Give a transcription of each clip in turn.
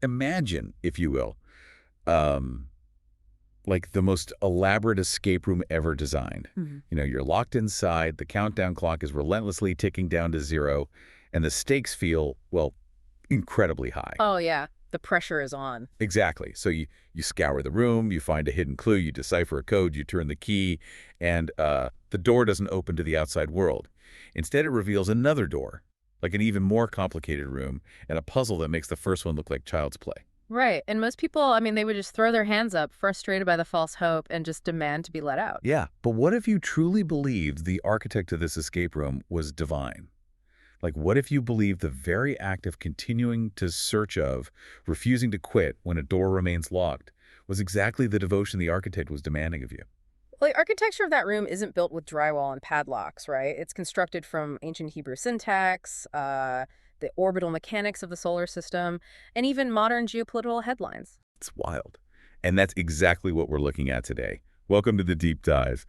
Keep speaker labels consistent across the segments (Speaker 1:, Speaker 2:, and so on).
Speaker 1: Imagine, if you will, um, like the most elaborate escape room ever designed.
Speaker 2: Mhm.
Speaker 1: You're locked inside, the countdown clock is relentlessly ticking down to zero, and the stakes feel, well, incredibly high.
Speaker 2: Oh, yeah. The pressure is on.
Speaker 1: Exactly. So you scour the room, you find a hidden clue, you decipher a code, you turn the key, and the door doesn't open to the outside world. Instead, it reveals another door, like an even more complicated room, and a puzzle that makes the first one look like child's play.
Speaker 2: Right. And most people, I mean, they would just throw their hands up, frustrated by the false hope, and just demand to be let out.
Speaker 1: Yeah, but what if you truly believed the architect of this escape room was divine? Like, what if you believed the very act of continuing to search of, refusing to quit when a door remains locked, was exactly the devotion the architect was demanding of you?
Speaker 2: Well, the architecture of that room isn't built with drywall and padlocks, right? It's constructed from ancient Hebrew syntax, the orbital mechanics of the solar system, and even modern geopolitical headlines.
Speaker 1: It's wild. And that's exactly what we're looking at today. Welcome to the Deep Dive.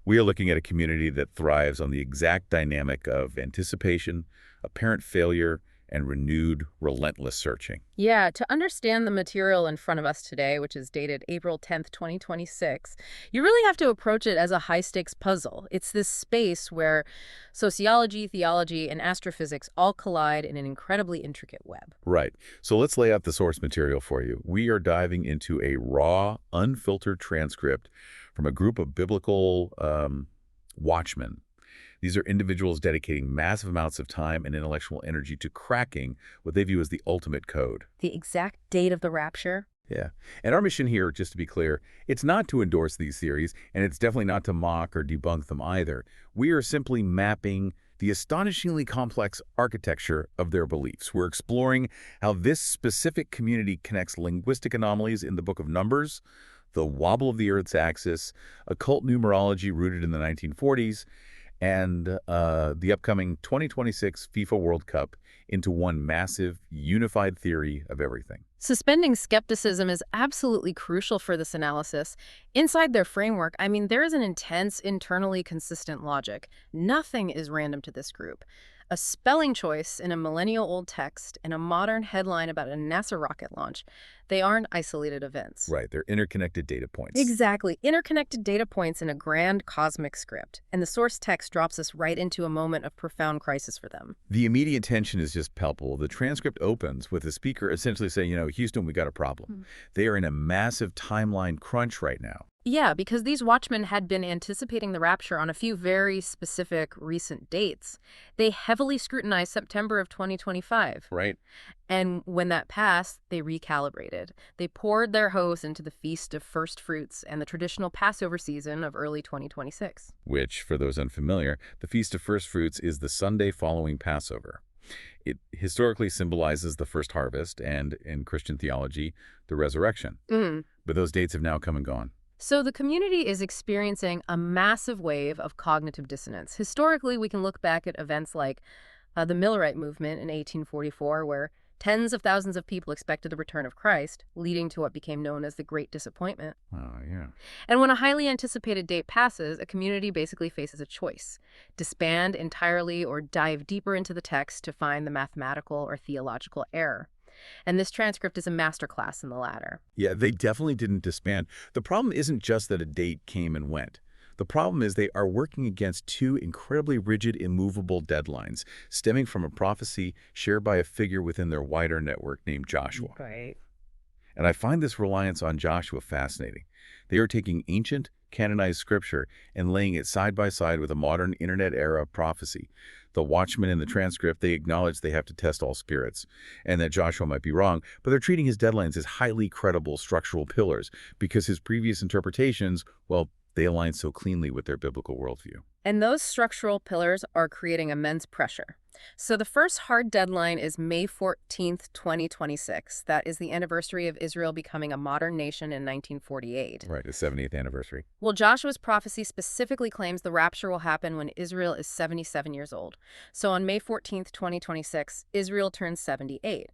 Speaker 1: We are looking at a community that thrives on the exact dynamic of anticipation, apparent failure, and renewed, relentless searching.
Speaker 2: Yeah, to understand the material in front of us today, which is dated April 10th, 2026, you really have to approach it as a high-stakes puzzle. It's this space where sociology, theology, and astrophysics all collide in an incredibly intricate web.
Speaker 1: Right. So let's lay out the source material for you. We are diving into a raw, unfiltered transcript from a group of biblical watchmen. These are individuals dedicating massive amounts of time and intellectual energy to cracking what they view as the ultimate code.
Speaker 2: The exact date of the rapture.
Speaker 1: Yeah. And our mission here, just to be clear, it's not to endorse these theories, and it's definitely not to mock or debunk them either. We are simply mapping the astonishingly complex architecture of their beliefs. We're exploring how this specific community connects linguistic anomalies in the Book of Numbers, the wobble of the Earth's axis, occult numerology rooted in the 1940s, and the upcoming 2026 FIFA World Cup into one massive, unified theory of everything.
Speaker 2: Suspending skepticism is absolutely crucial for this analysis. Inside their framework, I mean, there is an intense, internally consistent logic. Nothing is random to this group. A spelling choice in a millennial-old text and a modern headline about a NASA rocket launch, they aren't isolated events.
Speaker 1: Right, they're interconnected data points.
Speaker 2: Exactly. Interconnected data points in a grand cosmic script. And the source text drops us right into a moment of profound crisis for them.
Speaker 1: The immediate tension is just palpable. The transcript opens with the speaker essentially saying, Houston, we got a problem. They are in a massive timeline crunch right now.
Speaker 2: Yeah, because these watchmen had been anticipating the rapture on a few very specific recent dates. They heavily scrutinized September of 2025.
Speaker 1: Right.
Speaker 2: And when that passed, they recalibrated. They poured their hopes into the Feast of First Fruits and the traditional Passover season of early 2026.
Speaker 1: Which, for those unfamiliar, the Feast of First Fruits is the Sunday following Passover. It historically symbolizes the first harvest and, in Christian theology, the resurrection. But those dates have now come and gone.
Speaker 2: So the community is experiencing a massive wave of cognitive dissonance. Historically, we can look back at events like the Millerite movement in 1844, where tens of thousands of people expected the return of Christ, leading to what became known as the Great Disappointment.
Speaker 1: Oh, yeah.
Speaker 2: And when a highly anticipated date passes, a community basically faces a choice: disband entirely or dive deeper into the text to find the mathematical or theological error. And this transcript is a masterclass in the latter.
Speaker 1: Yeah, they definitely didn't disband. The problem isn't just that a date came and went. The problem is they are working against two incredibly rigid, immovable deadlines stemming from a prophecy shared by a figure within their wider network named Joshua.
Speaker 2: Right.
Speaker 1: And I find this reliance on Joshua fascinating. They are taking ancient, canonized scripture and laying it side by side with a modern internet-era prophecy. The watchmen in the transcript, they acknowledge they have to test all spirits and that Joshua might be wrong, but they're treating his deadlines as highly credible structural pillars because his previous interpretations, well, they align so cleanly with their biblical worldview.
Speaker 2: And those structural pillars are creating immense pressure. So the first hard deadline is May 14th, 2026. That is the anniversary of Israel becoming a modern nation in 1948.
Speaker 1: Right, the 70th anniversary.
Speaker 2: Well, Joshua's prophecy specifically claims the rapture will happen when Israel is 77 years old. So on May 14th, 2026, Israel turns 78.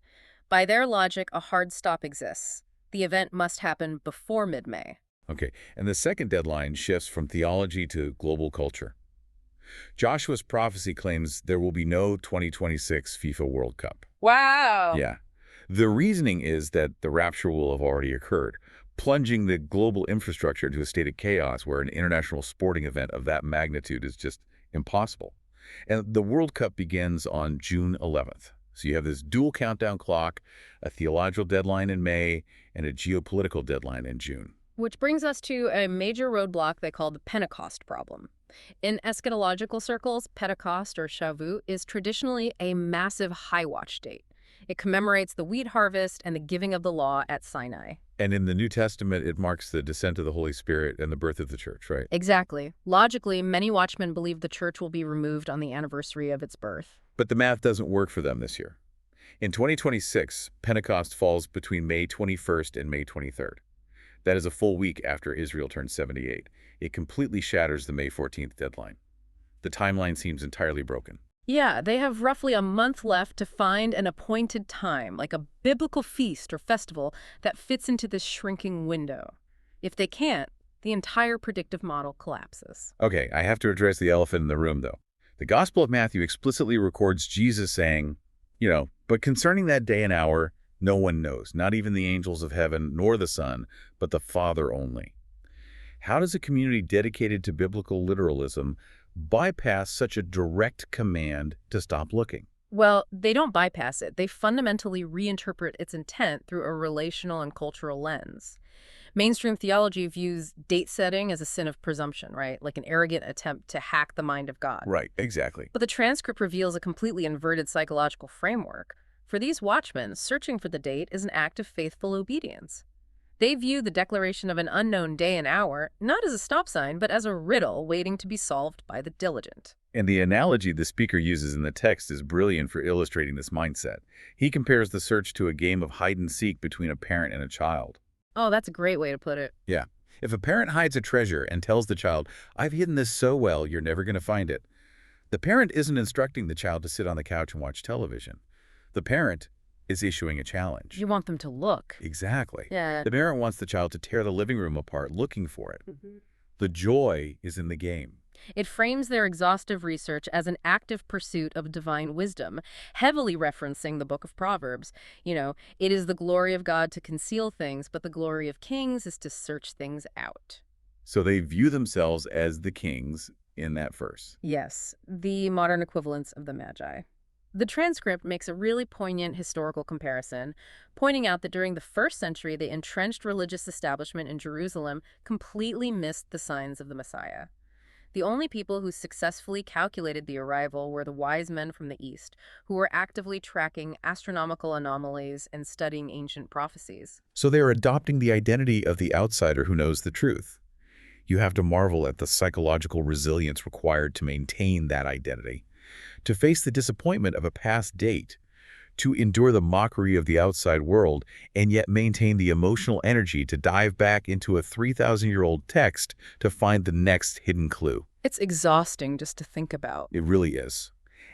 Speaker 2: By their logic, a hard stop exists. The event must happen before mid-May.
Speaker 1: Okay, and the second deadline shifts from theology to global culture. Joshua's prophecy claims there will be no 2026 FIFA World Cup.
Speaker 2: Wow.
Speaker 1: Yeah. The reasoning is that the rapture will have already occurred, plunging the global infrastructure into a state of chaos where an international sporting event of that magnitude is just impossible. And the World Cup begins on June 11th. So you have this dual countdown clock, a theological deadline in May, and a geopolitical deadline in June.
Speaker 2: Which brings us to a major roadblock they call the Pentecost problem. In eschatological circles, Pentecost, or Shavuot, is traditionally a massive high watch date. It commemorates the wheat harvest and the giving of the law at Sinai.
Speaker 1: And in the New Testament, it marks the descent of the Holy Spirit and the birth of the church, right?
Speaker 2: Exactly. Logically, many watchmen believe the church will be removed on the anniversary of its birth.
Speaker 1: But the math doesn't work for them this year. In 2026, Pentecost falls between May 21st and May 23rd. That is a full week after Israel turned 78. It completely shatters the May 14th deadline. The timeline seems entirely broken.
Speaker 2: Yeah, they have roughly a month left to find an appointed time, like a biblical feast or festival that fits into this shrinking window. If they can't, the entire predictive model collapses.
Speaker 1: Okay, I have to address the elephant in the room, though. The Gospel of Matthew explicitly records Jesus saying, but concerning that day and hour, no one knows, not even the angels of heaven, nor the Son, but the Father only. How does a community dedicated to biblical literalism bypass such a direct command to stop looking?
Speaker 2: Well, they don't bypass it. They fundamentally reinterpret its intent through a relational and cultural lens. Mainstream theology views date setting as a sin of presumption, right? Like an arrogant attempt to hack the mind of God.
Speaker 1: Right, exactly.
Speaker 2: But the transcript reveals a completely inverted psychological framework. For these watchmen, searching for the date is an act of faithful obedience. They view the declaration of an unknown day and hour not as a stop sign, but as a riddle waiting to be solved by the diligent.
Speaker 1: And the analogy the speaker uses in the text is brilliant for illustrating this mindset. He compares the search to a game of hide-and-seek between a parent and a child.
Speaker 2: Oh, that's a great way to put it.
Speaker 1: Yeah. If a parent hides a treasure and tells the child, "I've hidden this so well, you're never going to find it," the parent isn't instructing the child to sit on the couch and watch television. The parent is issuing a challenge.
Speaker 2: You want them to look.
Speaker 1: Exactly.
Speaker 2: Yeah.
Speaker 1: The parent wants the child to tear the living room apart looking for it. The joy is in the game.
Speaker 2: It frames their exhaustive research as an active pursuit of divine wisdom, heavily referencing the book of Proverbs. It is the glory of God to conceal things, but the glory of kings is to search things out.
Speaker 1: So they view themselves as the kings in that verse.
Speaker 2: Yes, the modern equivalents of the Magi. The transcript makes a really poignant historical comparison, pointing out that during the 1st century, the entrenched religious establishment in Jerusalem completely missed the signs of the Messiah. The only people who successfully calculated the arrival were the wise men from the East, who were actively tracking astronomical anomalies and studying ancient prophecies.
Speaker 1: So they are adopting the identity of the outsider who knows the truth. You have to marvel at the psychological resilience required to maintain that identity, to face the disappointment of a past date, to endure the mockery of the outside world, and yet maintain the emotional energy to dive back into a 3,000-year-old text to find the next hidden clue.
Speaker 2: It's exhausting just to think about.
Speaker 1: It really is.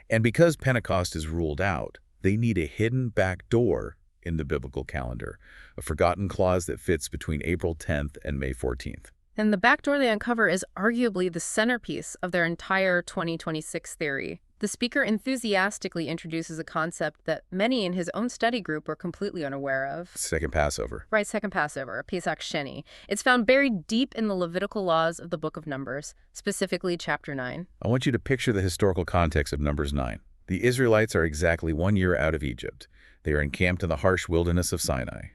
Speaker 1: And because Pentecost is ruled out, they need a hidden back door in the biblical calendar, a forgotten clause that fits between April 10th and May 14th.
Speaker 2: And the backdoor they uncover is arguably the centerpiece of their entire 2026 theory. The speaker enthusiastically introduces a concept that many in his own study group were completely unaware of.
Speaker 1: Second Passover.
Speaker 2: Right, Second Passover, Pesach Sheni. It's found buried deep in the Levitical laws of the Book of Numbers, specifically chapter 9.
Speaker 1: I want you to picture the historical context of Numbers 9. The Israelites are exactly 1 year out of Egypt. They are encamped in the harsh wilderness of Sinai.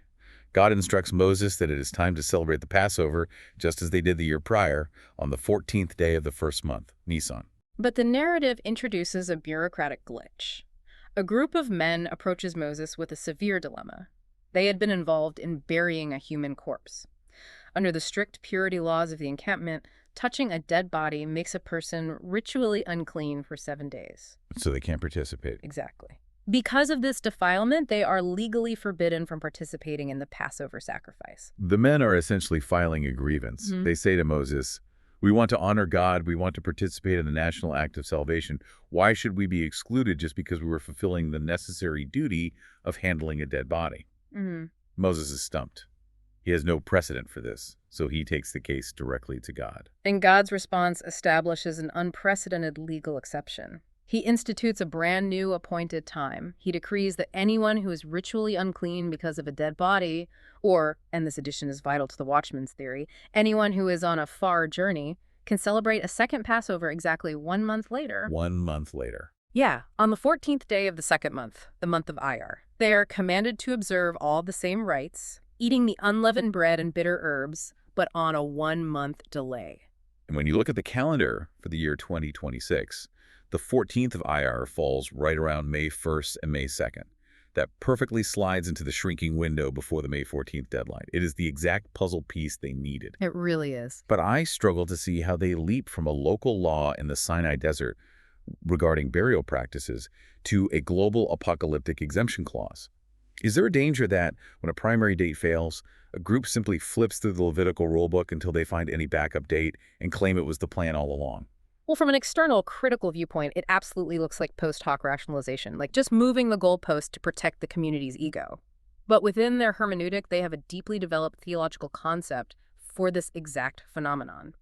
Speaker 1: God instructs Moses that it is time to celebrate the Passover, just as they did the year prior, on the 14th day of the first month, Nisan.
Speaker 2: But the narrative introduces a bureaucratic glitch. A group of men approaches Moses with a severe dilemma. They had been involved in burying a human corpse. Under the strict purity laws of the encampment, touching a dead body makes a person ritually unclean for 7 days.
Speaker 1: So they can't participate.
Speaker 2: Exactly. Because of this defilement, they are legally forbidden from participating in the Passover sacrifice.
Speaker 1: The men are essentially filing a grievance. They say to Moses, "We want to honor God. We want to participate in the national act of salvation. Why should we be excluded just because we were fulfilling the necessary duty of handling a dead body?" Moses is stumped. He has no precedent for this, so he takes the case directly to God.
Speaker 2: And God's response establishes an unprecedented legal exception. He institutes a brand new appointed time. He decrees that anyone who is ritually unclean because of a dead body, or, and this addition is vital to the Watchman's theory, anyone who is on a far journey, can celebrate a second Passover exactly 1 month later.
Speaker 1: 1 month later.
Speaker 2: Yeah, on the 14th day of the second month, the month of Iyar. They are commanded to observe all the same rites, eating the unleavened bread and bitter herbs, but on a 1 month delay.
Speaker 1: And when you look at the calendar for the year 2026, the 14th of Iyar falls right around May 1st and May 2nd. That perfectly slides into the shrinking window before the May 14th deadline. It is the exact puzzle piece they needed.
Speaker 2: It really is.
Speaker 1: But I struggle to see how they leap from a local law in the Sinai Desert regarding burial practices to a global apocalyptic exemption clause. Is there a danger that, when a primary date fails, a group simply flips through the Levitical rulebook until they find any backup date and claim it was the plan all along?
Speaker 2: Well, from an external critical viewpoint, it absolutely looks like post hoc rationalization, like just moving the goalpost to protect the community's ego. But within their hermeneutic, they have a deeply developed theological concept for this exact phenomenon.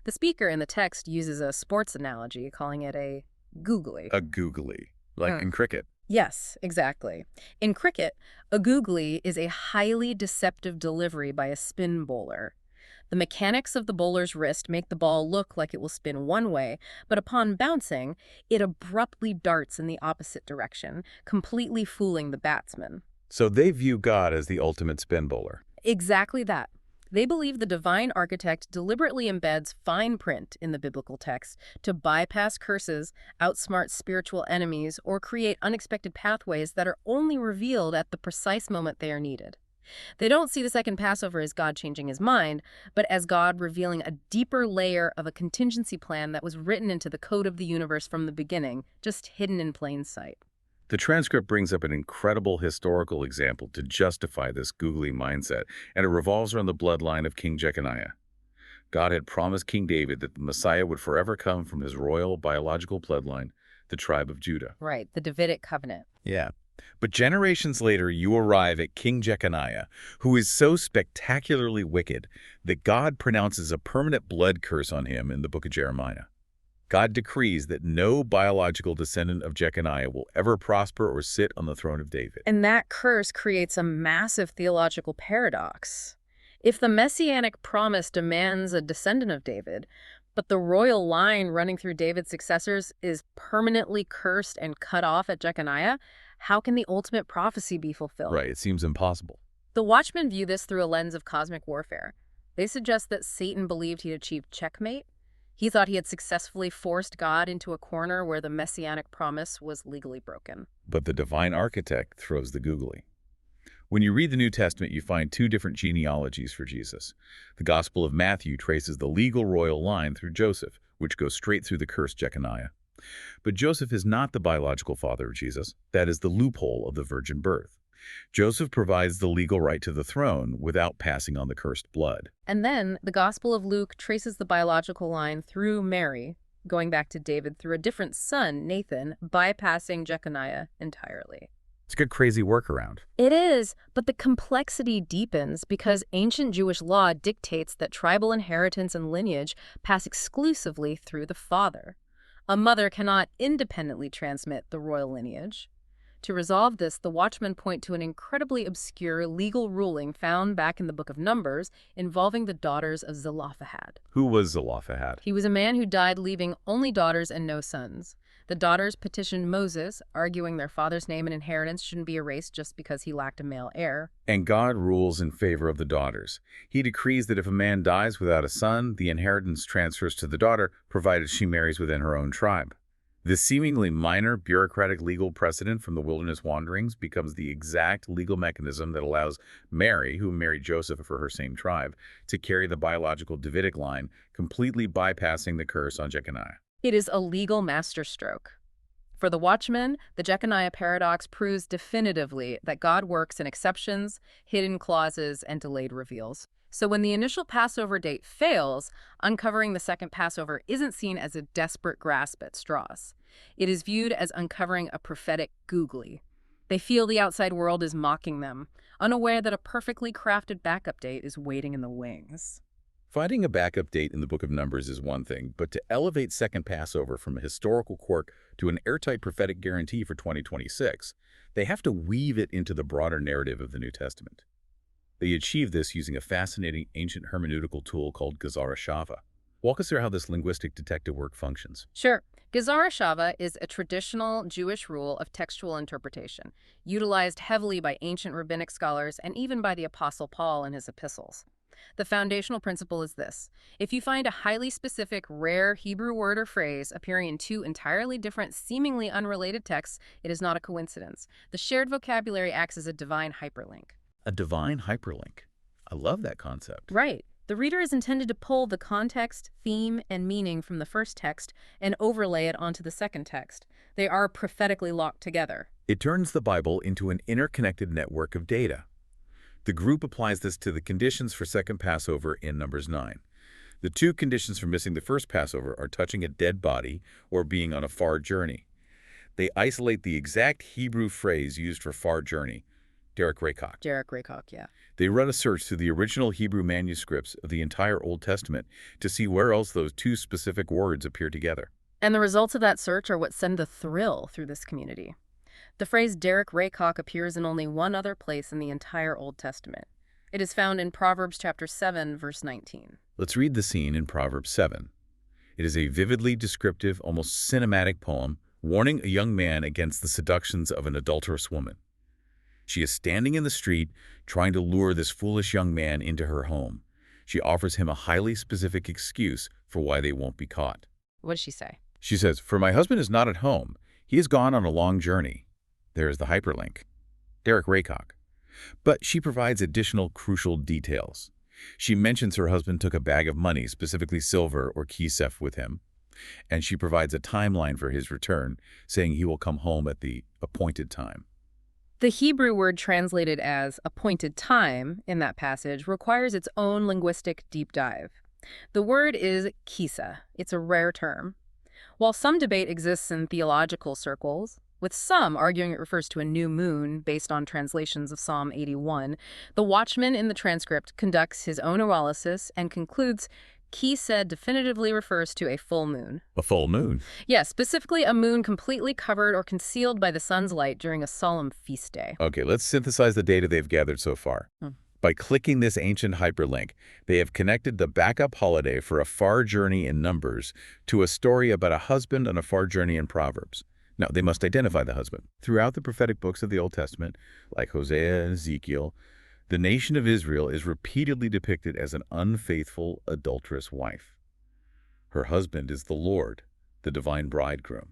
Speaker 2: The speaker in the text uses a sports analogy, calling it a googly.
Speaker 1: A googly, like in cricket.
Speaker 2: Yes, exactly. In cricket, a googly is a highly deceptive delivery by a spin bowler. The mechanics of the bowler's wrist make the ball look like it will spin one way, but upon bouncing, it abruptly darts in the opposite direction, completely fooling the batsman.
Speaker 1: So they view God as the ultimate spin bowler.
Speaker 2: Exactly that. They believe the divine architect deliberately embeds fine print in the biblical text to bypass curses, outsmart spiritual enemies, or create unexpected pathways that are only revealed at the precise moment they are needed. They don't see the second Passover as God changing his mind, but as God revealing a deeper layer of a contingency plan that was written into the code of the universe from the beginning, just hidden in plain sight.
Speaker 1: The transcript brings up an incredible historical example to justify this googly mindset, and it revolves around the bloodline of King Jeconiah. God had promised King David that the Messiah would forever come from his royal biological bloodline, the tribe of Judah.
Speaker 2: Right, the Davidic covenant.
Speaker 1: Yeah. But generations later, you arrive at King Jeconiah, who is so spectacularly wicked that God pronounces a permanent blood curse on him in the book of Jeremiah. God decrees that no biological descendant of Jeconiah will ever prosper or sit on the throne of David.
Speaker 2: And that curse creates a massive theological paradox. If the messianic promise demands a descendant of David, but the royal line running through David's successors is permanently cursed and cut off at Jeconiah, how can the ultimate prophecy be fulfilled?
Speaker 1: Right, it seems impossible.
Speaker 2: The Watchmen view this through a lens of cosmic warfare. They suggest that Satan believed he'd achieved checkmate. He thought he had successfully forced God into a corner where the messianic promise was legally broken.
Speaker 1: But the divine architect throws the googly. When you read the New Testament, you find two different genealogies for Jesus. The Gospel of Matthew traces the legal royal line through Joseph, which goes straight through the cursed Jeconiah. But Joseph is not the biological father of Jesus. That is the loophole of the virgin birth. Joseph provides the legal right to the throne without passing on the cursed blood.
Speaker 2: And then the Gospel of Luke traces the biological line through Mary, going back to David through a different son, Nathan, bypassing Jeconiah entirely.
Speaker 1: It's a good crazy workaround.
Speaker 2: It is, but the complexity deepens because ancient Jewish law dictates that tribal inheritance and lineage pass exclusively through the father. A mother cannot independently transmit the royal lineage. To resolve this, the Watchmen point to an incredibly obscure legal ruling found back in the Book of Numbers involving the daughters of Zelophehad.
Speaker 1: Who was Zelophehad?
Speaker 2: He was a man who died leaving only daughters and no sons. The daughters petitioned Moses, arguing their father's name and inheritance shouldn't be erased just because he lacked a male heir.
Speaker 1: And God rules in favor of the daughters. He decrees that if a man dies without a son, the inheritance transfers to the daughter, provided she marries within her own tribe. This seemingly minor bureaucratic legal precedent from the wilderness wanderings becomes the exact legal mechanism that allows Mary, who married Joseph for her same tribe, to carry the biological Davidic line, completely bypassing the curse on Jeconiah.
Speaker 2: It is a legal masterstroke. For the Watchmen, the Jeconiah paradox proves definitively that God works in exceptions, hidden clauses, and delayed reveals. So when the initial Passover date fails, uncovering the second Passover isn't seen as a desperate grasp at straws. It is viewed as uncovering a prophetic googly. They feel the outside world is mocking them, unaware that a perfectly crafted backup date is waiting in the wings.
Speaker 1: Finding a backup date in the Book of Numbers is one thing, but to elevate Second Passover from a historical quirk to an airtight prophetic guarantee for 2026, they have to weave it into the broader narrative of the New Testament. They achieve this using a fascinating ancient hermeneutical tool called Gezara Shava. Walk us through how this linguistic detective work functions.
Speaker 2: Sure. Gezara Shava is a traditional Jewish rule of textual interpretation, utilized heavily by ancient rabbinic scholars and even by the Apostle Paul in his epistles. The foundational principle is this. If you find a highly specific, rare Hebrew word or phrase appearing in two entirely different, seemingly unrelated texts, it is not a coincidence. The shared vocabulary acts as a divine hyperlink.
Speaker 1: A divine hyperlink. I love that concept.
Speaker 2: Right. The reader is intended to pull the context, theme, and meaning from the first text and overlay it onto the second text. They are prophetically locked together.
Speaker 1: It turns the Bible into an interconnected network of data. The group applies this to the conditions for Second Passover in Numbers 9. The two conditions for missing the first Passover are touching a dead body or being on a far journey. They isolate the exact Hebrew phrase used for far journey, Derek Raycock.
Speaker 2: Derek Raycock, yeah.
Speaker 1: They run a search through the original Hebrew manuscripts of the entire Old Testament to see where else those two specific words appear together.
Speaker 2: And the results of that search are what send the thrill through this community. The phrase Derek Raycock appears in only one other place in the entire Old Testament. It is found in Proverbs chapter 7, verse 19.
Speaker 1: Let's read the scene in Proverbs 7. It is a vividly descriptive, almost cinematic poem warning a young man against the seductions of an adulterous woman. She is standing in the street, trying to lure this foolish young man into her home. She offers him a highly specific excuse for why they won't be caught.
Speaker 2: What does she say?
Speaker 1: She says, "For my husband is not at home. He has gone on a long journey." There is the hyperlink. Derek Raycock. But she provides additional crucial details. She mentions her husband took a bag of money, specifically silver or kesef, with him, and she provides a timeline for his return, saying he will come home at the appointed time.
Speaker 2: The Hebrew word translated as appointed time in that passage requires its own linguistic deep dive. The word is kisa. It's a rare term. While some debate exists in theological circles, with some arguing it refers to a new moon based on translations of Psalm 81, the watchman in the transcript conducts his own analysis and concludes Kisa definitively refers to a full moon.
Speaker 1: A full moon?
Speaker 2: Yes, specifically a moon completely covered or concealed by the sun's light during a solemn feast day.
Speaker 1: Okay, let's synthesize the data they've gathered so far. By clicking this ancient hyperlink, they have connected the backup holiday for a far journey in Numbers to a story about a husband on a far journey in Proverbs. Now, they must identify the husband. Throughout the prophetic books of the Old Testament, like Hosea and Ezekiel, the nation of Israel is repeatedly depicted as an unfaithful, adulterous wife. Her husband is the Lord, the divine bridegroom.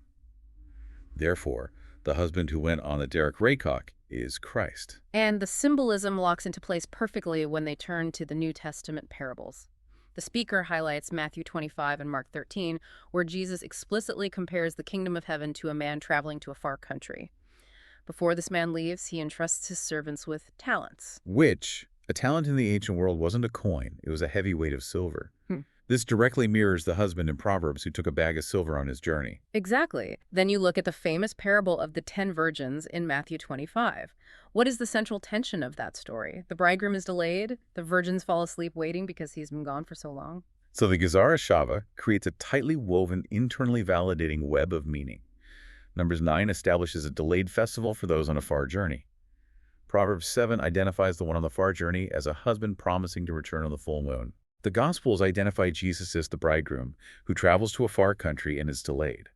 Speaker 1: Therefore, the husband who went on the Derek Raycock is Christ.
Speaker 2: And the symbolism locks into place perfectly when they turn to the New Testament parables. The speaker highlights Matthew 25 and Mark 13, where Jesus explicitly compares the kingdom of heaven to a man traveling to a far country. Before this man leaves, he entrusts his servants with talents.
Speaker 1: Which, a talent in the ancient world wasn't a coin, it was a heavy weight of silver. This directly mirrors the husband in Proverbs who took a bag of silver on his journey.
Speaker 2: Exactly. Then you look at the famous parable of the 10 virgins in Matthew 25. What is the central tension of that story? The bridegroom is delayed, the virgins fall asleep waiting because he's been gone for so long.
Speaker 1: So the Gezara Shava creates a tightly woven, internally validating web of meaning. Numbers 9 establishes a delayed festival for those on a far journey. Proverbs 7 identifies the one on the far journey as a husband promising to return on the full moon. The Gospels identify Jesus as the bridegroom who travels to a far country and is delayed.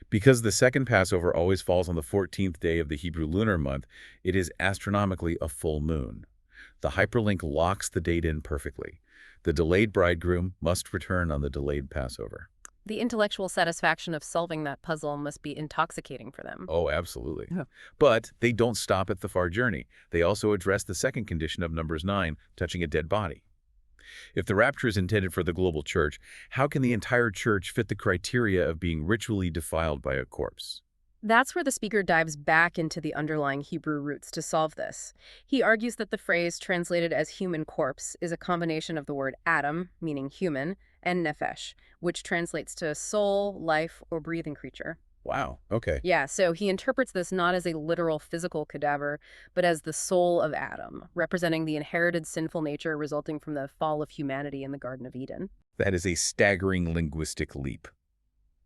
Speaker 1: Because the second Passover always falls on the 14th day of the Hebrew lunar month, it is astronomically a full moon. The hyperlink locks the date in perfectly. The delayed bridegroom must return on the delayed Passover.
Speaker 2: The intellectual satisfaction of solving that puzzle must be intoxicating for them.
Speaker 1: Oh, absolutely.
Speaker 2: Yeah.
Speaker 1: But they don't stop at the far journey. They also address the second condition of Numbers 9, touching a dead body. If the rapture is intended for the global church, how can the entire church fit the criteria of being ritually defiled by a corpse?
Speaker 2: That's where the speaker dives back into the underlying Hebrew roots to solve this. He argues that the phrase translated as human corpse is a combination of the word Adam, meaning human, and nephesh, which translates to soul, life, or breathing creature.
Speaker 1: Wow. Okay.
Speaker 2: Yeah, so he interprets this not as a literal physical cadaver, but as the soul of Adam, representing the inherited sinful nature resulting from the fall of humanity in the Garden of Eden.
Speaker 1: That is a staggering linguistic leap.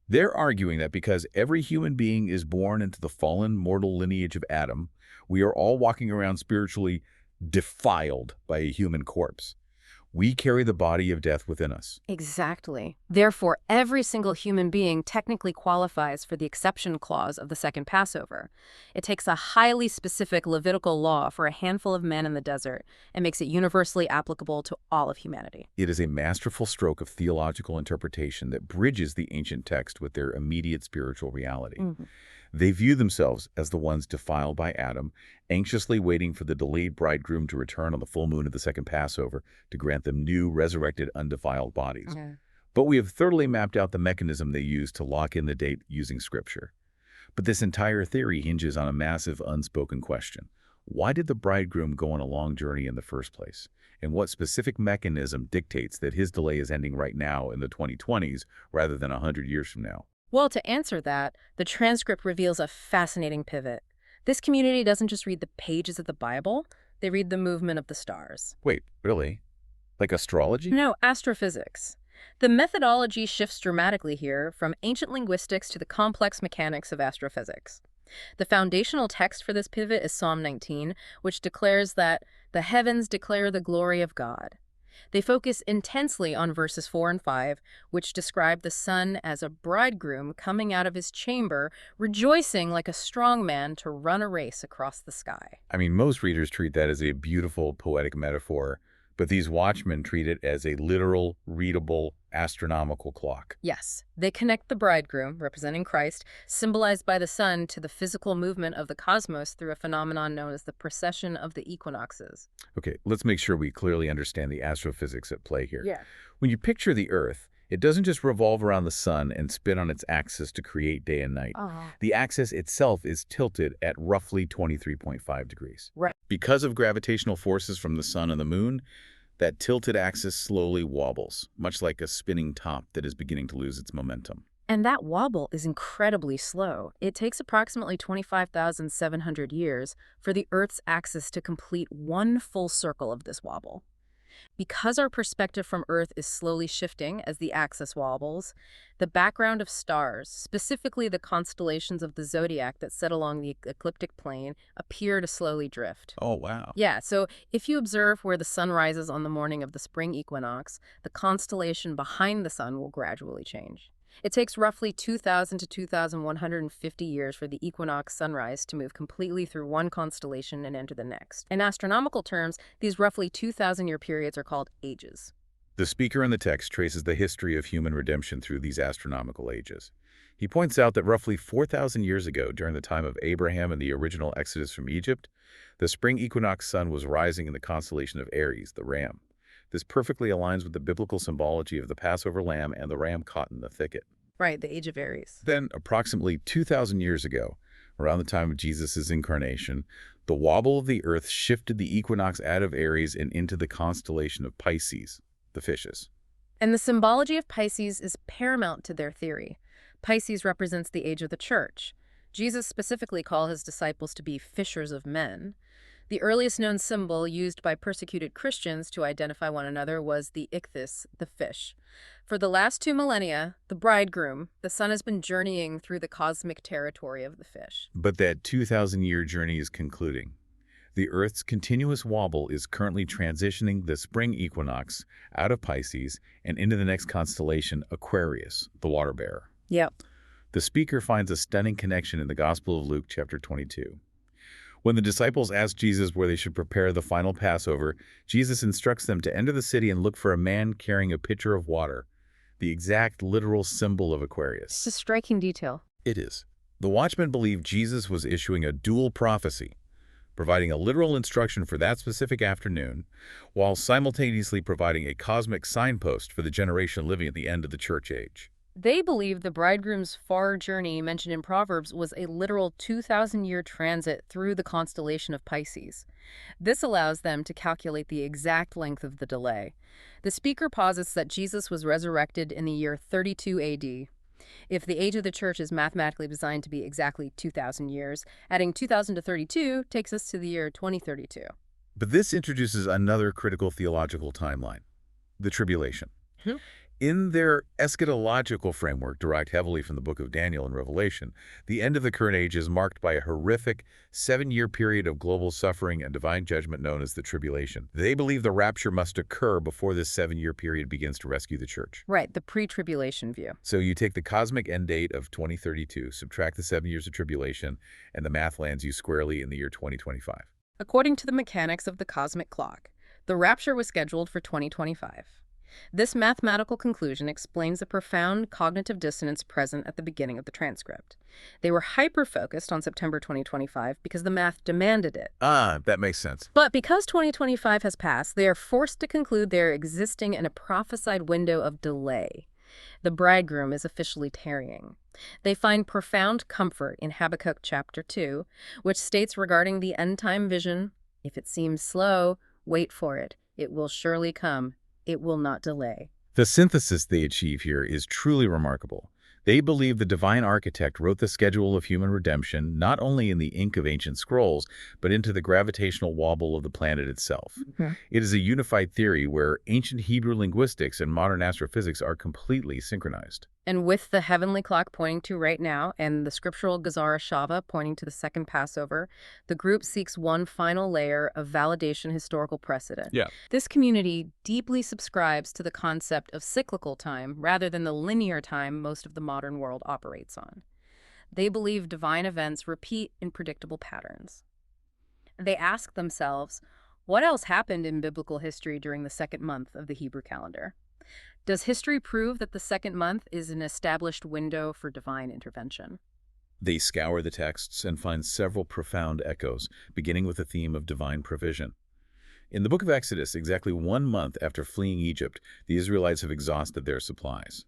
Speaker 1: They're arguing that because every human being is born into the fallen mortal lineage of Adam, we are all walking around spiritually defiled by a human corpse. We carry the body of death within us.
Speaker 2: Exactly. Therefore, every single human being technically qualifies for the exception clause of the second Passover. It takes a highly specific Levitical law for a handful of men in the desert and makes it universally applicable to all of humanity.
Speaker 1: It is a masterful stroke of theological interpretation that bridges the ancient text with their immediate spiritual reality.
Speaker 2: Mhm.
Speaker 1: They view themselves as the ones defiled by Adam, anxiously waiting for the delayed bridegroom to return on the full moon of the second Passover to grant them new, resurrected, undefiled bodies.
Speaker 2: Yeah.
Speaker 1: But we have thoroughly mapped out the mechanism they use to lock in the date using Scripture. But this entire theory hinges on a massive unspoken question. Why did the bridegroom go on a long journey in the first place? And what specific mechanism dictates that his delay is ending right now in the 2020s rather than 100 years from now?
Speaker 2: Well, to answer that, the transcript reveals a fascinating pivot. This community doesn't just read the pages of the Bible, they read the movement of the stars.
Speaker 1: Wait, really? Like astrology?
Speaker 2: No, astrophysics. The methodology shifts dramatically here from ancient linguistics to the complex mechanics of astrophysics. The foundational text for this pivot is Psalm 19, which declares that the heavens declare the glory of God. They focus intensely on verses 4 and 5, which describe the sun as a bridegroom coming out of his chamber, rejoicing like a strong man to run a race across the sky.
Speaker 1: I mean, most readers treat that as a beautiful, poetic metaphor, but these watchmen treat it as a literal, readable, astronomical clock.
Speaker 2: Yes, they connect the bridegroom, representing Christ, symbolized by the sun, to the physical movement of the cosmos through a phenomenon known as the precession of the equinoxes.
Speaker 1: Okay, let's make sure we clearly understand the astrophysics at play here.
Speaker 2: Yeah.
Speaker 1: When you picture the Earth, it doesn't just revolve around the sun and spin on its axis to create day and night.
Speaker 2: Oh.
Speaker 1: The axis itself is tilted at roughly 23.5 degrees.
Speaker 2: Right.
Speaker 1: Because of gravitational forces from the sun and the moon, that tilted axis slowly wobbles, much like a spinning top that is beginning to lose its momentum.
Speaker 2: And that wobble is incredibly slow. It takes approximately 25,700 years for the Earth's axis to complete one full circle of this wobble. Because our perspective from Earth is slowly shifting as the axis wobbles, the background of stars, specifically the constellations of the zodiac that sit along the ecliptic plane, appear to slowly drift.
Speaker 1: Oh, wow.
Speaker 2: Yeah, so if you observe where the sun rises on the morning of the spring equinox, the constellation behind the sun will gradually change. It takes roughly 2,000 to 2,150 years for the equinox sunrise to move completely through one constellation and enter the next. In astronomical terms, these roughly 2,000-year periods are called ages.
Speaker 1: The speaker in the text traces the history of human redemption through these astronomical ages. He points out that roughly 4,000 years ago, during the time of Abraham and the original exodus from Egypt, the spring equinox sun was rising in the constellation of Aries, the ram. This perfectly aligns with the biblical symbology of the Passover lamb and the ram caught in the thicket.
Speaker 2: Right, the age of Aries.
Speaker 1: Then, approximately 2,000 years ago, around the time of Jesus' incarnation, the wobble of the earth shifted the equinox out of Aries and into the constellation of Pisces, the fishes.
Speaker 2: And the symbology of Pisces is paramount to their theory. Pisces represents the age of the church. Jesus specifically called his disciples to be fishers of men. The earliest known symbol used by persecuted Christians to identify one another was the ichthys, the fish. For the last 2 millennia, the bridegroom, the sun, has been journeying through the cosmic territory of the fish.
Speaker 1: But that 2,000-year journey is concluding. The Earth's continuous wobble is currently transitioning the spring equinox out of Pisces and into the next constellation, Aquarius, the water bearer.
Speaker 2: Yep.
Speaker 1: The speaker finds a stunning connection in the Gospel of Luke, chapter 22. When the disciples ask Jesus where they should prepare the final Passover, Jesus instructs them to enter the city and look for a man carrying a pitcher of water, the exact literal symbol of Aquarius.
Speaker 2: It's a striking detail.
Speaker 1: It is. The watchmen believed Jesus was issuing a dual prophecy, providing a literal instruction for that specific afternoon, while simultaneously providing a cosmic signpost for the generation living at the end of the church age.
Speaker 2: They believed the bridegroom's far journey mentioned in Proverbs was a literal 2,000-year transit through the constellation of Pisces. This allows them to calculate the exact length of the delay. The speaker posits that Jesus was resurrected in the year 32 AD. If the age of the church is mathematically designed to be exactly 2,000 years, adding 2,000 to 32 takes us to the year 2032.
Speaker 1: But this introduces another critical theological timeline, the tribulation.
Speaker 2: Hmm.
Speaker 1: In their eschatological framework, derived heavily from the book of Daniel and Revelation, the end of the current age is marked by a horrific 7-year period of global suffering and divine judgment known as the tribulation. They believe the rapture must occur before this 7-year period begins to rescue the church.
Speaker 2: Right, the pre-tribulation view.
Speaker 1: So you take the cosmic end date of 2032, subtract the 7 years of tribulation, and the math lands you squarely in the year 2025.
Speaker 2: According to the mechanics of the cosmic clock, the rapture was scheduled for 2025. This mathematical conclusion explains the profound cognitive dissonance present at the beginning of the transcript. They were hyper-focused on September 2025 because the math demanded it.
Speaker 1: Ah, that makes sense.
Speaker 2: But because 2025 has passed, they are forced to conclude they are existing in a prophesied window of delay. The bridegroom is officially tarrying. They find profound comfort in Habakkuk chapter 2, which states regarding the end-time vision, "If it seems slow, wait for it. It will surely come. It will not delay."
Speaker 1: The synthesis they achieve here is truly remarkable. They believe the divine architect wrote the schedule of human redemption not only in the ink of ancient scrolls, but into the gravitational wobble of the planet itself. It is a unified theory where ancient Hebrew linguistics and modern astrophysics are completely synchronized.
Speaker 2: And with the heavenly clock pointing to right now and the scriptural Gezara Shava pointing to the second Passover, the group seeks one final layer of validation historical precedent.
Speaker 1: Yeah.
Speaker 2: This community deeply subscribes to the concept of cyclical time rather than the linear time most of the modern world operates on. They believe divine events repeat in predictable patterns. They ask themselves, what else happened in biblical history during the second month of the Hebrew calendar? Does history prove that the second month is an established window for divine intervention?
Speaker 1: They scour the texts and find several profound echoes, beginning with the theme of divine provision. In the book of Exodus, exactly 1 month after fleeing Egypt, the Israelites have exhausted their supplies.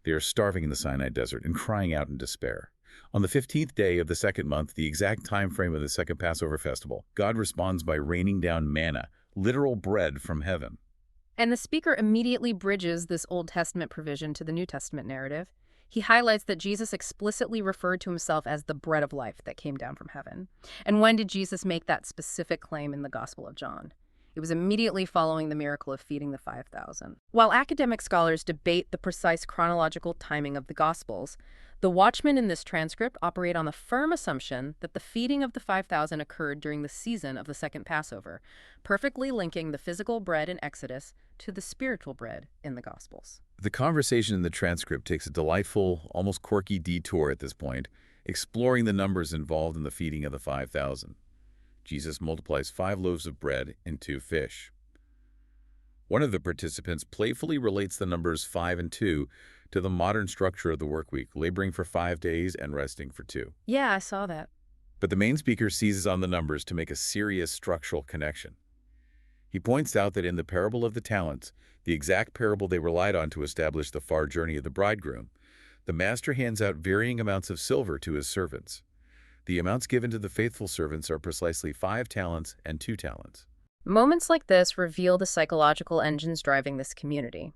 Speaker 1: They are starving in the Sinai desert and crying out in despair. On the 15th day of the second month, the exact time frame of the second Passover festival, God responds by raining down manna, literal bread from heaven.
Speaker 2: And the speaker immediately bridges this Old Testament provision to the New Testament narrative. He highlights that Jesus explicitly referred to himself as the bread of life that came down from heaven. And when did Jesus make that specific claim in the Gospel of John? It was immediately following the miracle of feeding the 5,000. While academic scholars debate the precise chronological timing of the Gospels, the watchmen in this transcript operate on the firm assumption that the feeding of the 5,000 occurred during the season of the second Passover, perfectly linking the physical bread in Exodus to the spiritual bread in the Gospels.
Speaker 1: The conversation in the transcript takes a delightful, almost quirky detour at this point, exploring the numbers involved in the feeding of the 5,000. Jesus multiplies 5 loaves of bread and 2 fish. One of the participants playfully relates the numbers 5 and 2 to the modern structure of the work week, laboring for 5 days and resting for 2.
Speaker 2: Yeah, I saw that.
Speaker 1: But the main speaker seizes on the numbers to make a serious structural connection. He points out that in the parable of the talents, the exact parable they relied on to establish the far journey of the bridegroom, the master hands out varying amounts of silver to his servants. The amounts given to the faithful servants are precisely 5 talents and 2 talents.
Speaker 2: Moments like this reveal the psychological engines driving this community.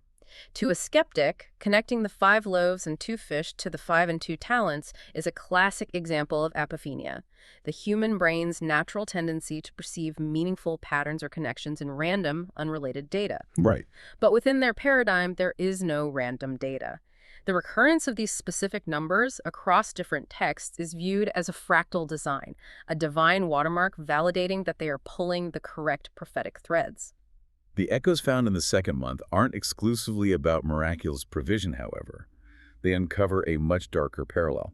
Speaker 2: To a skeptic, connecting the 5 loaves and 2 fish to the 5 and 2 talents is a classic example of apophenia, the human brain's natural tendency to perceive meaningful patterns or connections in random, unrelated data.
Speaker 1: Right.
Speaker 2: But within their paradigm, there is no random data. The recurrence of these specific numbers across different texts is viewed as a fractal design, a divine watermark validating that they are pulling the correct prophetic threads.
Speaker 1: The echoes found in the second month aren't exclusively about miraculous provision, however. They uncover a much darker parallel.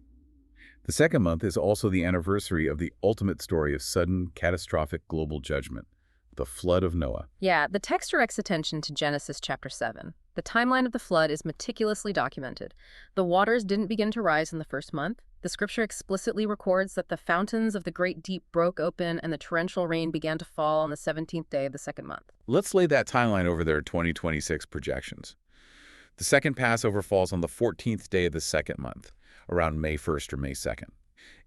Speaker 1: The second month is also the anniversary of the ultimate story of sudden, catastrophic global judgment, the flood of Noah.
Speaker 2: Yeah, the text directs attention to Genesis chapter 7. The timeline of the flood is meticulously documented. The waters didn't begin to rise in the first month. The scripture explicitly records that the fountains of the great deep broke open and the torrential rain began to fall on the 17th day of the second month.
Speaker 1: Let's lay that timeline over their 2026 projections. The second Passover falls on the 14th day of the second month, around May 1st or May 2nd.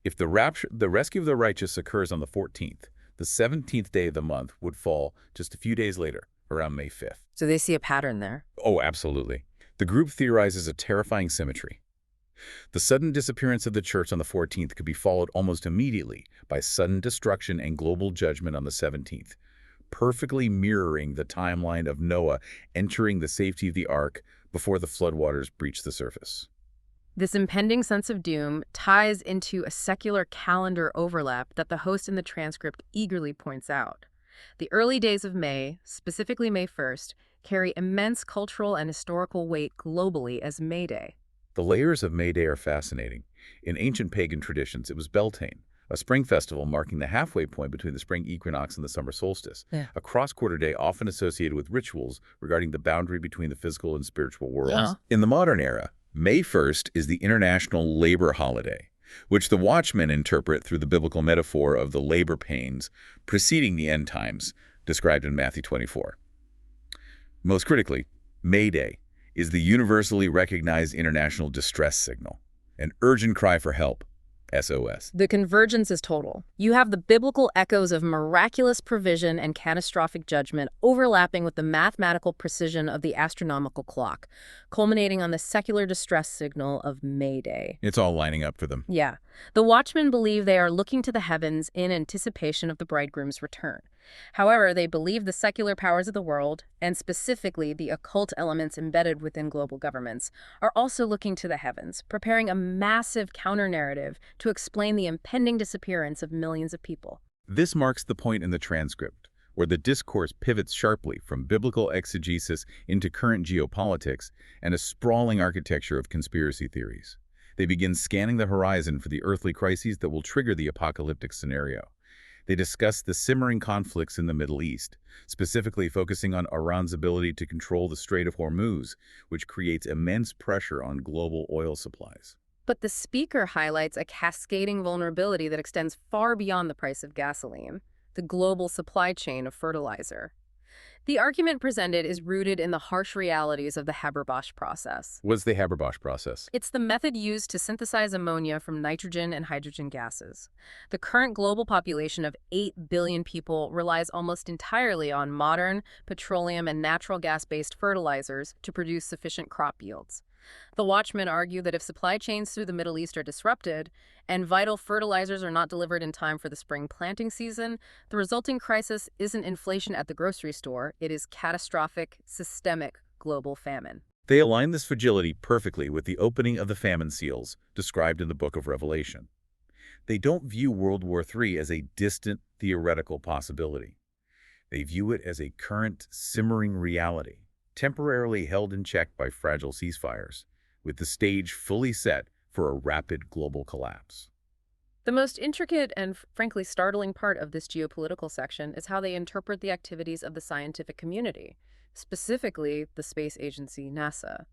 Speaker 1: If the rescue of the righteous occurs on the 14th, the 17th day of the month would fall just a few days later, around May 5th.
Speaker 2: So they see a pattern there.
Speaker 1: Oh, absolutely. The group theorizes a terrifying symmetry. The sudden disappearance of the church on the 14th could be followed almost immediately by sudden destruction and global judgment on the 17th, perfectly mirroring the timeline of Noah entering the safety of the ark before the floodwaters breached the surface.
Speaker 2: This impending sense of doom ties into a secular calendar overlap that the host in the transcript eagerly points out. The early days of May, specifically May 1st, carry immense cultural and historical weight globally as May Day.
Speaker 1: The layers of May Day are fascinating. In ancient pagan traditions, it was Beltane, a spring festival marking the halfway point between the spring equinox and the summer solstice, a cross-quarter day often associated with rituals regarding the boundary between the physical and spiritual worlds.
Speaker 2: Yeah.
Speaker 1: In the modern era, May 1st is the International Labor Holiday, which the Watchmen interpret through the biblical metaphor of the labor pains preceding the end times, described in Matthew 24. Most critically, May Day is the universally recognized international distress signal, an urgent cry for help, SOS.
Speaker 2: The convergence is total. You have the biblical echoes of miraculous provision and catastrophic judgment overlapping with the mathematical precision of the astronomical clock, culminating on the secular distress signal of May Day.
Speaker 1: It's all lining up for them.
Speaker 2: Yeah. The Watchmen believe they are looking to the heavens in anticipation of the bridegroom's return. However, they believe the secular powers of the world, and specifically the occult elements embedded within global governments, are also looking to the heavens, preparing a massive counter-narrative to explain the impending disappearance of millions of people.
Speaker 1: This marks the point in the transcript where the discourse pivots sharply from biblical exegesis into current geopolitics and a sprawling architecture of conspiracy theories. They begin scanning the horizon for the earthly crises that will trigger the apocalyptic scenario. They discuss the simmering conflicts in the Middle East, specifically focusing on Iran's ability to control the Strait of Hormuz, which creates immense pressure on global oil supplies.
Speaker 2: But the speaker highlights a cascading vulnerability that extends far beyond the price of gasoline, the global supply chain of fertilizer. The argument presented is rooted in the harsh realities of the Haber-Bosch process.
Speaker 1: What's the Haber-Bosch process?
Speaker 2: It's the method used to synthesize ammonia from nitrogen and hydrogen gases. The current global population of 8 billion people relies almost entirely on modern, petroleum and natural gas-based fertilizers to produce sufficient crop yields. The Watchmen argue that if supply chains through the Middle East are disrupted and vital fertilizers are not delivered in time for the spring planting season, the resulting crisis isn't inflation at the grocery store, it is catastrophic, systemic global famine.
Speaker 1: They align this fragility perfectly with the opening of the famine seals described in the Book of Revelation. They don't view World War III as a distant theoretical possibility. They view it as a current, simmering reality, temporarily held in check by fragile ceasefires, with the stage fully set for a rapid global collapse.
Speaker 2: The most intricate and frankly startling part of this geopolitical section is how they interpret the activities of the scientific community, specifically the space agency NASA.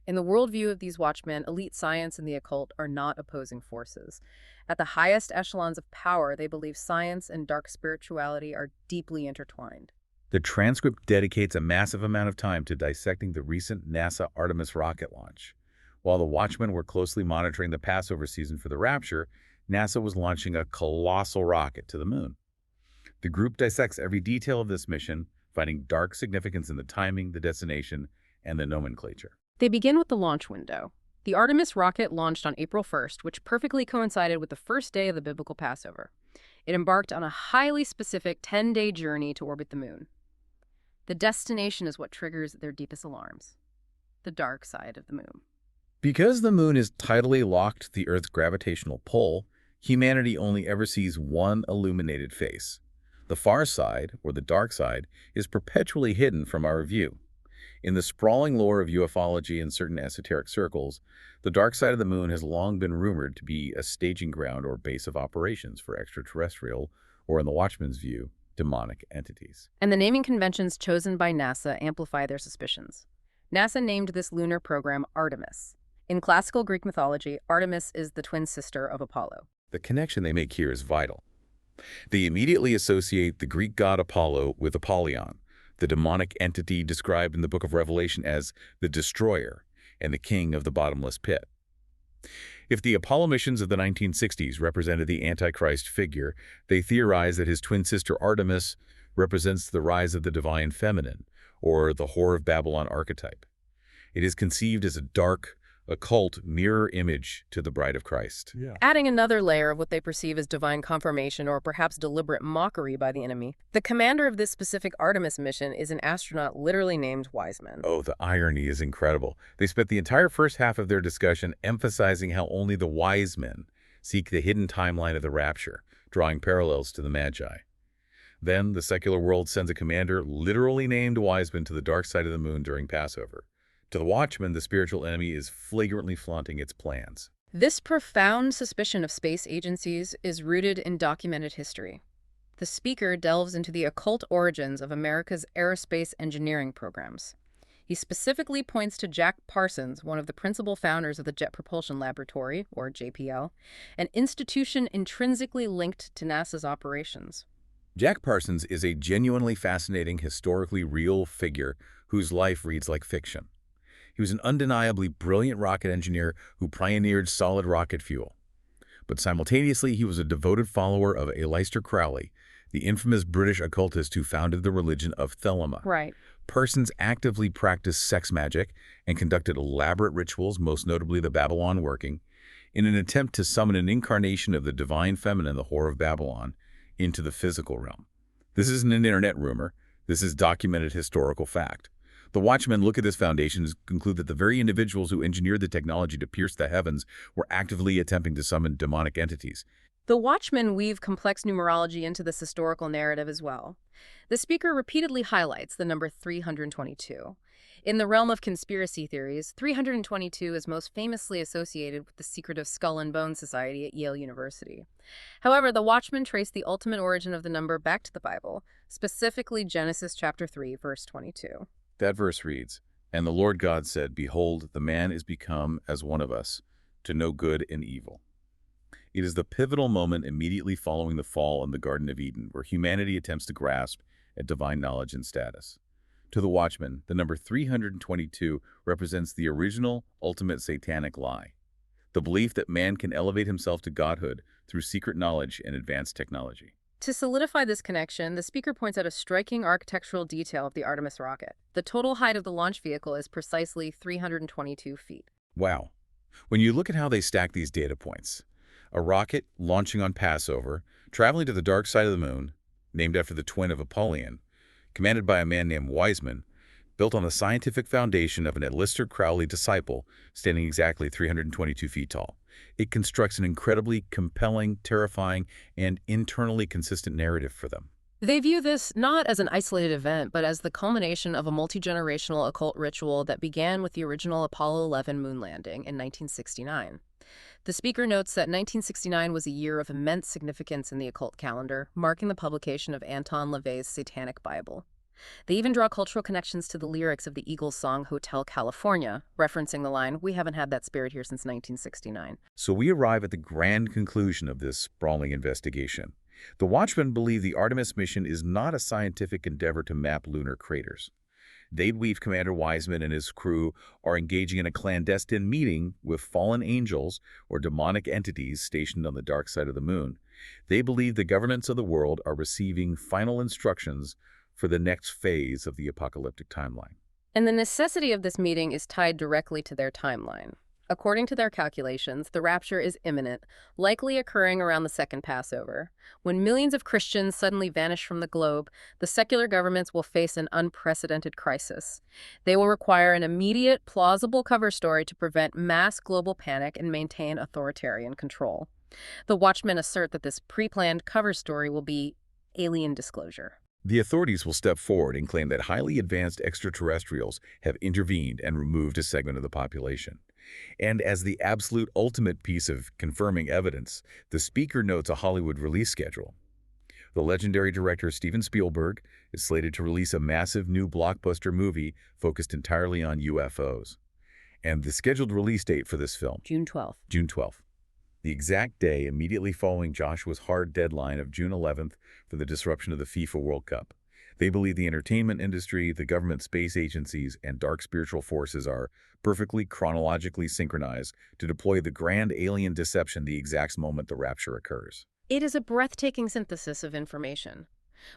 Speaker 2: In the worldview of these watchmen, elite science and the occult are not opposing forces. At the highest echelons of power, they believe science and dark spirituality are deeply intertwined.
Speaker 1: The transcript dedicates a massive amount of time to dissecting the recent NASA Artemis rocket launch. While the Watchmen were closely monitoring the Passover season for the Rapture, NASA was launching a colossal rocket to the moon. The group dissects every detail of this mission, finding dark significance in the timing, the destination, and the nomenclature.
Speaker 2: They begin with the launch window. The Artemis rocket launched on April 1st, which perfectly coincided with the first day of the biblical Passover. It embarked on a highly specific 10-day journey to orbit the moon. The destination is what triggers their deepest alarms: the dark side of the moon.
Speaker 1: Because the moon is tidally locked to the Earth's gravitational pull, humanity only ever sees one illuminated face. The far side, or the dark side, is perpetually hidden from our view. In the sprawling lore of ufology and certain esoteric circles, the dark side of the moon has long been rumored to be a staging ground or base of operations for extraterrestrial, or in the Watchmen's view, demonic entities.
Speaker 2: And the naming conventions chosen by NASA amplify their suspicions. NASA named this lunar program Artemis. In classical Greek mythology, Artemis is the twin sister of Apollo.
Speaker 1: The connection they make here is vital. They immediately associate the Greek god Apollo with Apollyon, the demonic entity described in the Book of Revelation as the destroyer and the king of the bottomless pit. If the Apollo missions of the 1960s represented the Antichrist figure, they theorize that his twin sister Artemis represents the rise of the divine feminine, or the Whore of Babylon archetype. It is conceived as a dark, occult mirror image to the bride of Christ.
Speaker 3: Yeah.
Speaker 2: Adding another layer of what they perceive as divine confirmation or perhaps deliberate mockery by the enemy, the commander of this specific Artemis mission is an astronaut literally named Wiseman.
Speaker 1: Oh, the irony is incredible. They spent the entire first half of their discussion emphasizing how only the wise men seek the hidden timeline of the rapture, drawing parallels to the Magi. Then, the secular world sends a commander literally named Wiseman to the dark side of the moon during Passover. To the Watchman, the spiritual enemy is flagrantly flaunting its plans.
Speaker 2: This profound suspicion of space agencies is rooted in documented history. The speaker delves into the occult origins of America's aerospace engineering programs. He specifically points to Jack Parsons, one of the principal founders of the Jet Propulsion Laboratory, or JPL, an institution intrinsically linked to NASA's operations.
Speaker 1: Jack Parsons is a genuinely fascinating, historically real figure whose life reads like fiction. He was an undeniably brilliant rocket engineer who pioneered solid rocket fuel. But simultaneously, he was a devoted follower of Aleister Crowley, the infamous British occultist who founded the religion of Thelema.
Speaker 2: Right.
Speaker 1: Parsons actively practiced sex magic and conducted elaborate rituals, most notably the Babylon working, in an attempt to summon an incarnation of the divine feminine, the Whore of Babylon, into the physical realm. This isn't an internet rumor. This is documented historical fact. The Watchmen look at this foundation and conclude that the very individuals who engineered the technology to pierce the heavens were actively attempting to summon demonic entities.
Speaker 2: The Watchmen weave complex numerology into this historical narrative as well. The speaker repeatedly highlights the number 322. In the realm of conspiracy theories, 322 is most famously associated with the secretive Skull and Bone Society at Yale University. However, the Watchmen trace the ultimate origin of the number back to the Bible, specifically Genesis chapter 3, verse 22.
Speaker 1: That verse reads, "And the Lord God said, Behold, the man is become as one of us, to know good and evil." It is the pivotal moment immediately following the fall in the Garden of Eden, where humanity attempts to grasp at divine knowledge and status. To the Watchman, the number 322 represents the original, ultimate satanic lie, the belief that man can elevate himself to godhood through secret knowledge and advanced technology.
Speaker 2: To solidify this connection, the speaker points out a striking architectural detail of the Artemis rocket. The total height of the launch vehicle is precisely 322 feet.
Speaker 1: Wow. When you look at how they stack these data points, a rocket launching on Passover, traveling to the dark side of the moon, named after the twin of Apollyon, commanded by a man named Wiseman, built on the scientific foundation of an Aleister Crowley disciple standing exactly 322 feet tall. It constructs an incredibly compelling, terrifying, and internally consistent narrative for them.
Speaker 2: They view this not as an isolated event, but as the culmination of a multi-generational occult ritual that began with the original Apollo 11 moon landing in 1969. The speaker notes that 1969 was a year of immense significance in the occult calendar, marking the publication of Anton LaVey's Satanic Bible. They even draw cultural connections to the lyrics of the Eagles' song Hotel California, referencing the line, "We haven't had that spirit here since 1969.
Speaker 1: So we arrive at the grand conclusion of this sprawling investigation. The Watchmen believe the Artemis mission is not a scientific endeavor to map lunar craters. They believe Commander Wiseman and his crew are engaging in a clandestine meeting with fallen angels or demonic entities stationed on the dark side of the moon. They believe the governments of the world are receiving final instructions for the next phase of the apocalyptic timeline.
Speaker 2: And the necessity of this meeting is tied directly to their timeline. According to their calculations, the rapture is imminent, likely occurring around the second Passover. When millions of Christians suddenly vanish from the globe, the secular governments will face an unprecedented crisis. They will require an immediate, plausible cover story to prevent mass global panic and maintain authoritarian control. The Watchmen assert that this pre-planned cover story will be alien disclosure.
Speaker 1: The authorities will step forward and claim that highly advanced extraterrestrials have intervened and removed a segment of the population. And as the absolute ultimate piece of confirming evidence, the speaker notes a Hollywood release schedule. The legendary director Steven Spielberg is slated to release a massive new blockbuster movie focused entirely on UFOs. And the scheduled release date for this film,
Speaker 2: June 12th.
Speaker 1: June 12th. The exact day immediately following Joshua's hard deadline of June 11th for the disruption of the FIFA World Cup. They believe the entertainment industry, the government space agencies, and dark spiritual forces are perfectly chronologically synchronized to deploy the grand alien deception the exact moment the rapture occurs.
Speaker 2: It is a breathtaking synthesis of information.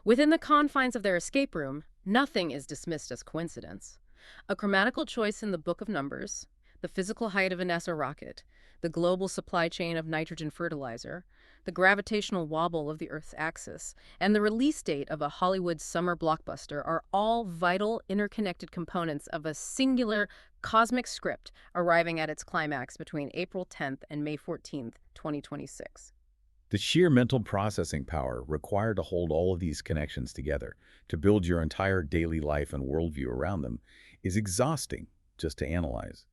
Speaker 2: Within the confines of their escape room, nothing is dismissed as coincidence. A grammatical choice in the Book of Numbers, The physical height of a NASA rocket, the global supply chain of nitrogen fertilizer, the gravitational wobble of the Earth's axis, and the release date of a Hollywood summer blockbuster are all vital, interconnected components of a singular cosmic script arriving at its climax between April 10th and May 14th, 2026.
Speaker 1: The sheer mental processing power required to hold all of these connections together, to build your entire daily life and worldview around them, is exhausting just to analyze.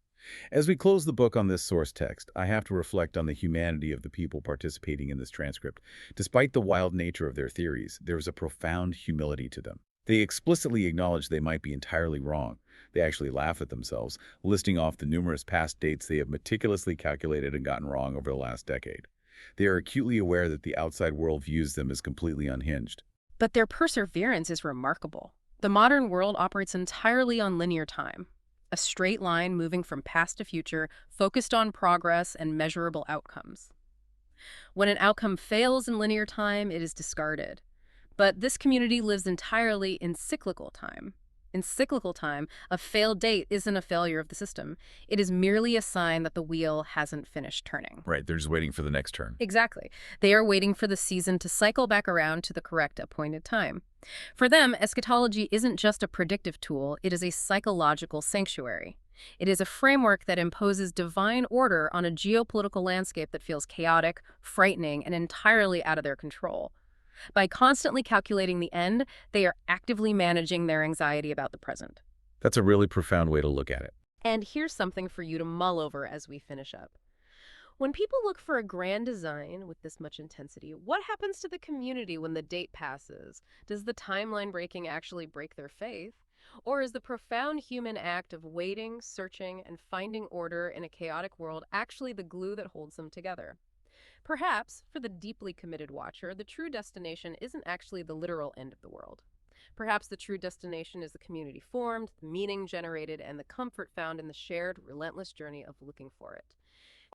Speaker 1: As we close the book on this source text, I have to reflect on the humanity of the people participating in this transcript. Despite the wild nature of their theories, there is a profound humility to them. They explicitly acknowledge they might be entirely wrong. They actually laugh at themselves, listing off the numerous past dates they have meticulously calculated and gotten wrong over the last decade. They are acutely aware that the outside world views them as completely unhinged.
Speaker 2: But their perseverance is remarkable. The modern world operates entirely on linear time, a straight line moving from past to future, focused on progress and measurable outcomes. When an outcome fails in linear time, it is discarded. But this community lives entirely in cyclical time. In cyclical time, a failed date isn't a failure of the system. It is merely a sign that the wheel hasn't finished turning.
Speaker 1: Right, they're just waiting for the next turn.
Speaker 2: Exactly. They are waiting for the season to cycle back around to the correct appointed time. For them, eschatology isn't just a predictive tool, it is a psychological sanctuary. It is a framework that imposes divine order on a geopolitical landscape that feels chaotic, frightening, and entirely out of their control. By constantly calculating the end, they are actively managing their anxiety about the present.
Speaker 1: That's a really profound way to look at it.
Speaker 2: And here's something for you to mull over as we finish up. When people look for a grand design with this much intensity, what happens to the community when the date passes? Does the timeline breaking actually break their faith? Or is the profound human act of waiting, searching, and finding order in a chaotic world actually the glue that holds them together? Perhaps, for the deeply committed watcher, the true destination isn't actually the literal end of the world. Perhaps the true destination is the community formed, the meaning generated, and the comfort found in the shared, relentless journey of looking for it.